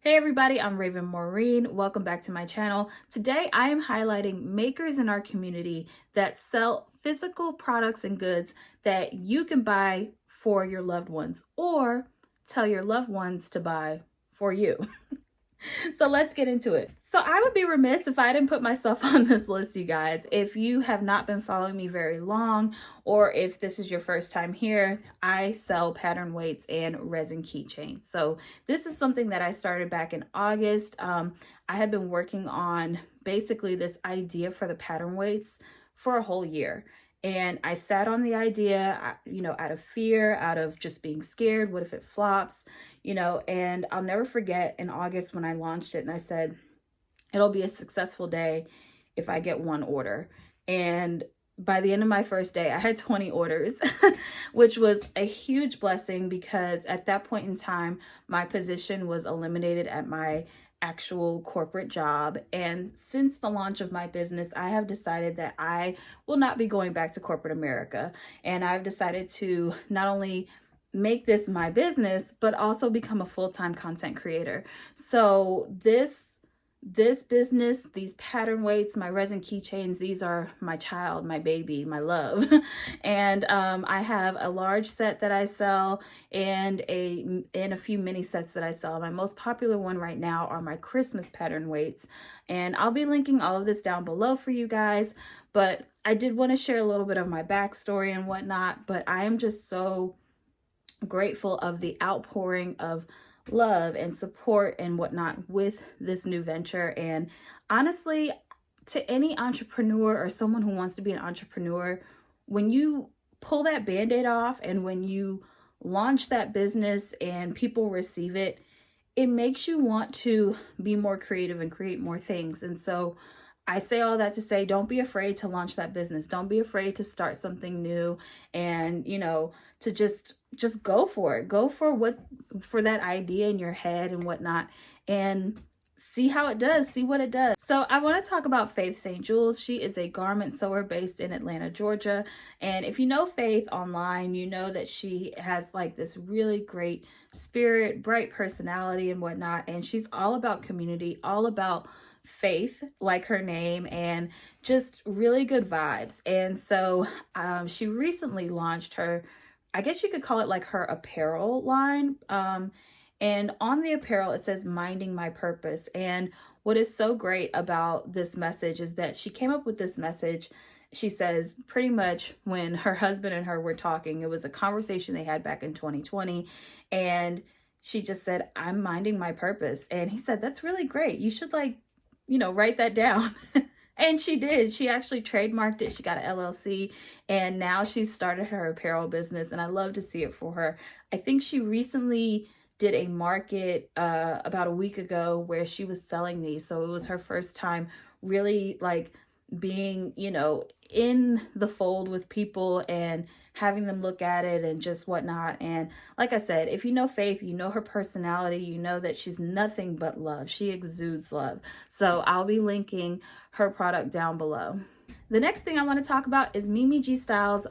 Hey everybody, I'm Maureen. Welcome back to my channel. Today I am highlighting makers in our community that sell physical products and goods that you can buy for your loved ones or tell your loved ones to buy for you. So let's get into it. So I would be remiss if I didn't put myself on this list, you guys. If you have not been following me very long, or if this is your first time here, I sell pattern weights and resin keychains. So this is something that I started back in August. I had been working on basically this idea for the pattern weights for a whole year. And I sat on the idea, out of fear, out of just being scared. What if it flops? And I'll never forget in August when I launched it and I said, it'll be a successful day if I get one order. And by the end of my first day, I had 20 orders, which was a huge blessing because at that point in time, my position was eliminated at my actual corporate job. And since the launch of my business, I have decided that I will not be going back to corporate America. And I've decided to not only make this my business, but also become a full-time content creator. So this business, these pattern weights, my resin keychains, these are my child, my baby, my love. And I have a large set that I sell and a few mini sets that I sell. My most popular one right now are my Christmas pattern weights. And I'll be linking all of this down below for you guys. But I did want to share a little bit of my backstory and whatnot. But I am just so grateful of the outpouring of love and support and whatnot with this new venture. And honestly, to any entrepreneur or someone who wants to be an entrepreneur, when you pull that band-aid off and when you launch that business and people receive it, it makes you want to be more creative and create more things. And so I say all that to say, don't be afraid to launch that business. Don't be afraid to start something new and, to just go for it. Go for that idea in your head and whatnot and see how it does, see what it does. So I want to talk about Faith St Jes. She is a garment sewer based in Atlanta, Georgia. And if you know Faith online, you know that she has like this really great spirit, bright personality and whatnot. And she's all about community, all about faith, like her name, and just really good vibes. And so she recently launched her, I guess you could call it like her apparel line. And on the apparel, it says minding my purpose. And what is so great about this message is that she came up with this message. She says pretty much when her husband and her were talking, it was a conversation they had back in 2020. And she just said, I'm minding my purpose. And he said, that's really great. You should write that down. And she did. She actually trademarked it. She got an LLC and now she's started her apparel business and I love to see it for her. I think she recently did a market about a week ago where she was selling these. So it was her first time really like being, in the fold with people and having them look at it and just whatnot. And like I said, if you know Faith, you know her personality, you know that she's nothing but love. She exudes love. So I'll be linking her product down below. The next thing I want to talk about is Mimi G Styles'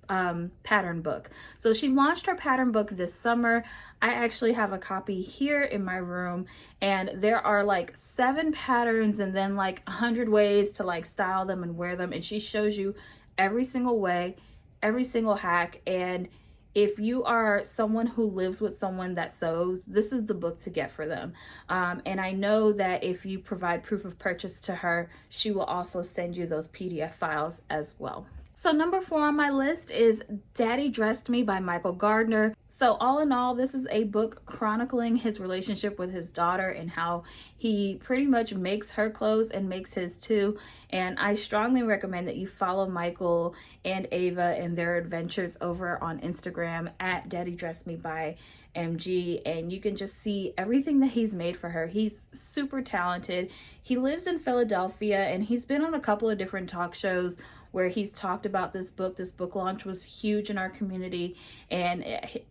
pattern book. So she launched her pattern book this summer. I actually have a copy here in my room and there are like 7 patterns and then like 100 ways to like style them and wear them. And she shows you every single way, every single hack. And if you are someone who lives with someone that sews, this is the book to get for them. And I know that if you provide proof of purchase to her, she will also send you those PDF files as well. So number 4 on my list is Daddy Dressed Me by Michael Gardner. So all in all, this is a book chronicling his relationship with his daughter and how he pretty much makes her clothes and makes his too. And I strongly recommend that you follow Michael and Ava and their adventures over on Instagram at Daddy Dressed Me by MG, and you can just see everything that he's made for her. He's super talented. He lives in Philadelphia and he's been on a couple of different talk shows where he's talked about this book. This book launch was huge in our community. And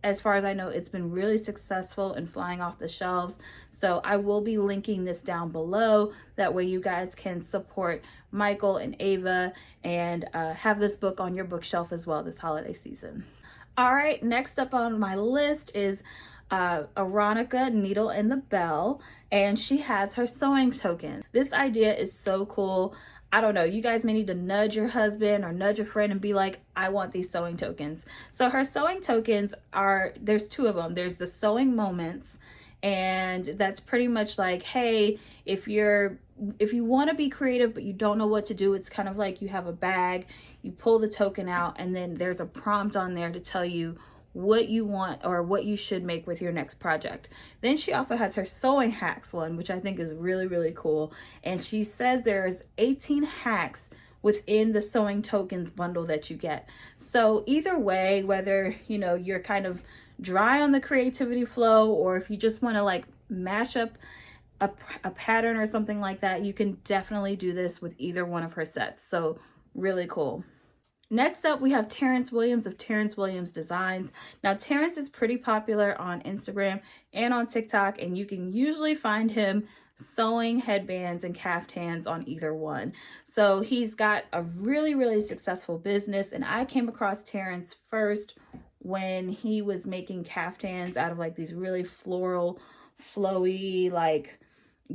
as far as I know, it's been really successful and flying off the shelves. So I will be linking this down below. That way you guys can support Michael and Ava and have this book on your bookshelf as well this holiday season. All right, next up on my list is Aronica Needle and the Bell, and she has her sewing token. This idea is so cool. I don't know, you guys may need to nudge your husband or nudge a friend and be like, I want these sewing tokens. So her sewing tokens are, there's two of them. There's the sewing moments, and that's pretty much like, hey, if you want to be creative but you don't know what to do, it's kind of like you have a bag, you pull the token out, and then there's a prompt on there to tell you what you want or what you should make with your next project. Then she also has her sewing hacks one, which I think is really, really cool. And she says there's 18 hacks within the sewing tokens bundle that you get. So either way, whether, you know, you're kind of dry on the creativity flow, or if you just want to like mash up a pattern or something like that, you can definitely do this with either one of her sets. So really cool. Next up, we have Terrence Williams of Terrence Williams Designs. Now, Terrence is pretty popular on Instagram and on TikTok, and you can usually find him sewing headbands and caftans on either one. So he's got a really, really successful business, and I came across Terrence first when he was making caftans out of like these really floral, flowy, like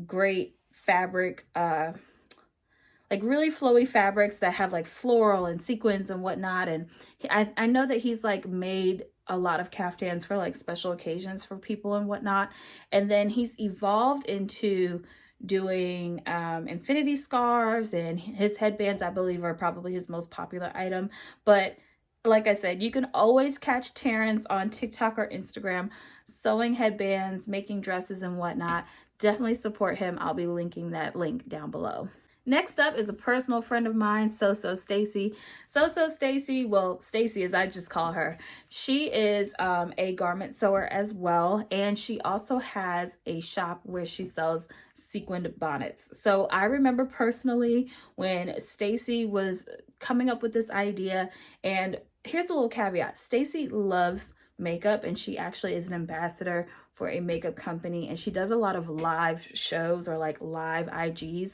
great fabric, like really flowy fabrics that have like floral and sequins and whatnot. And I know that he's like made a lot of caftans for like special occasions for people and whatnot. And then he's evolved into doing infinity scarves, and his headbands, I believe, are probably his most popular item. But like I said, you can always catch Terrence on TikTok or Instagram sewing headbands, making dresses and whatnot. Definitely support him. I'll be linking that link down below. Next up is a personal friend of mine, Stacy. Stacy, well, Stacy as I just call her, she is a garment sewer as well, and she also has a shop where she sells sequined bonnets. So I remember personally when Stacy was coming up with this idea, and here's a little caveat. Stacy loves makeup, and she actually is an ambassador for a makeup company, and she does a lot of live shows or like live IGs.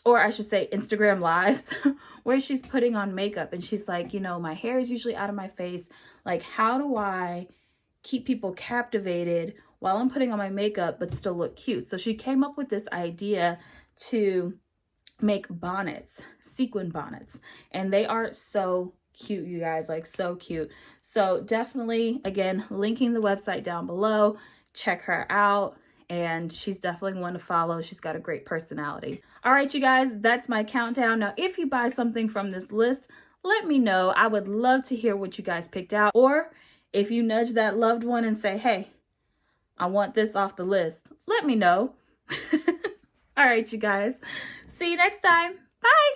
Or I should say Instagram lives where she's putting on makeup, and she's like, you know, my hair is usually out of my face. Like, how do I keep people captivated while I'm putting on my makeup but still look cute? So she came up with this idea to make bonnets, sequin bonnets, and they are so cute, you guys, like so cute. So definitely, again, linking the website down below, check her out. And she's definitely one to follow. She's got a great personality. All right, you guys, that's my countdown. Now, if you buy something from this list, let me know. I would love to hear what you guys picked out. Or if you nudge that loved one and say, hey, I want this off the list, let me know. All right, you guys. See you next time. Bye.